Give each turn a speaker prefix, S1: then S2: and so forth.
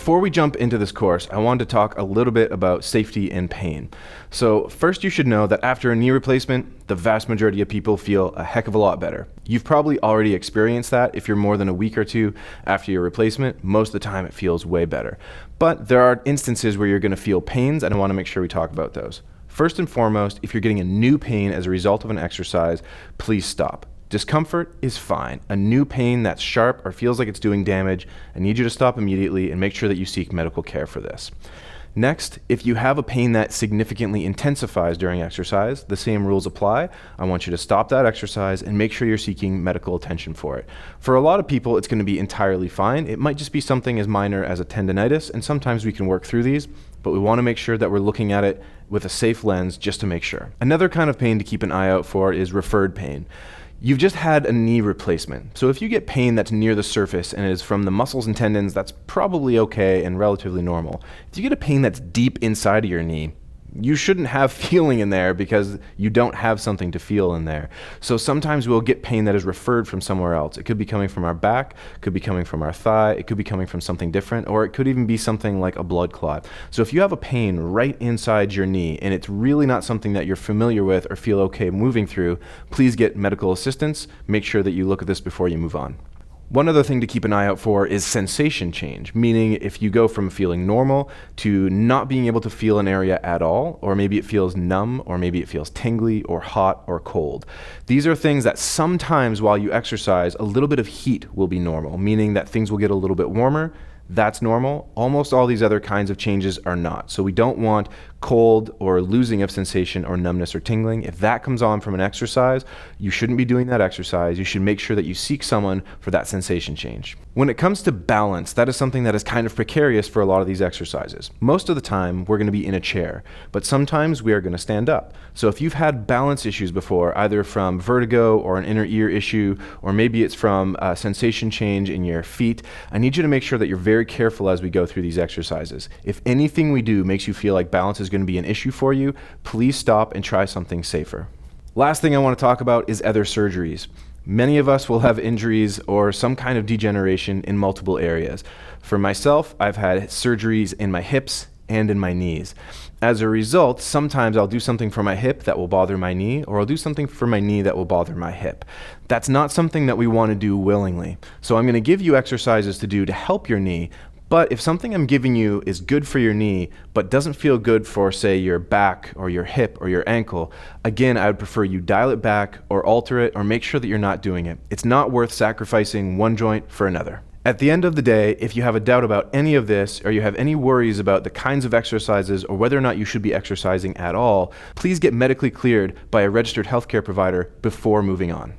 S1: Before we jump into this course, I wanted to talk a little bit about safety and pain. So first, you should know that after a knee replacement, the vast majority of people feel a heck of a lot better. You've probably already experienced that. If you're more than a week or two after your replacement, most of the time it feels way better. But there are instances where you're going to feel pains, and I want to make sure we talk about those. First and foremost, if you're getting a new pain as a result of an exercise, please stop. Discomfort is fine. A new pain that's sharp or feels like it's doing damage, I need you to stop immediately and make sure that you seek medical care for this. Next, if you have a pain that significantly intensifies during exercise, the same rules apply. I want you to stop that exercise and make sure you're seeking medical attention for it. For a lot of people, it's going to be entirely fine. It might just be something as minor as a tendinitis, and sometimes we can work through these, but we want to make sure that we're looking at it with a safe lens just to make sure. Another kind of pain to keep an eye out for is referred pain. You've just had a knee replacement, so if you get pain that's near the surface and is from the muscles and tendons, that's probably okay and relatively normal. If you get a pain that's deep inside of your knee, you shouldn't have feeling in there because you don't have something to feel in there. So sometimes we'll get pain that is referred from somewhere else. It could be coming from our back, could be coming from our thigh, it could be coming from something different, or it could even be something like a blood clot. So if you have a pain right inside your knee and it's really not something that you're familiar with or feel okay moving through, please get medical assistance. Make sure that you look at this before you move on. One other thing to keep an eye out for is sensation change, meaning if you go from feeling normal to not being able to feel an area at all, or maybe it feels numb, or maybe it feels tingly or hot or cold. These are things that sometimes while you exercise, a little bit of heat will be normal, meaning that things will get a little bit warmer. That's normal. Almost all these other kinds of changes are not. So we don't want cold or losing of sensation or numbness or tingling. If that comes on from an exercise, you shouldn't be doing that exercise. You should make sure that you seek someone for that sensation change. When it comes to balance, that is something that is kind of precarious for a lot of these exercises. Most of the time, we're going to be in a chair, but sometimes we are going to stand up. So if you've had balance issues before, either from vertigo or an inner ear issue, or maybe it's from a sensation change in your feet, I need you to make sure that you're very careful as we go through these exercises. If anything we do makes you feel like balance is going to be an issue for you, please stop and try something safer. Last thing I want to talk about is other surgeries. Many of us will have injuries or some kind of degeneration in multiple areas. For myself, I've had surgeries in my hips and in my knees. As a result, sometimes I'll do something for my hip that will bother my knee, or I'll do something for my knee that will bother my hip. That's not something that we want to do willingly. So I'm going to give you exercises to do to help your knee, but if something I'm giving you is good for your knee, but doesn't feel good for, say, your back or your hip or your ankle, again, I would prefer you dial it back or alter it or make sure that you're not doing it. It's not worth sacrificing one joint for another. At the end of the day, if you have a doubt about any of this, or you have any worries about the kinds of exercises or whether or not you should be exercising at all, please get medically cleared by a registered healthcare provider before moving on.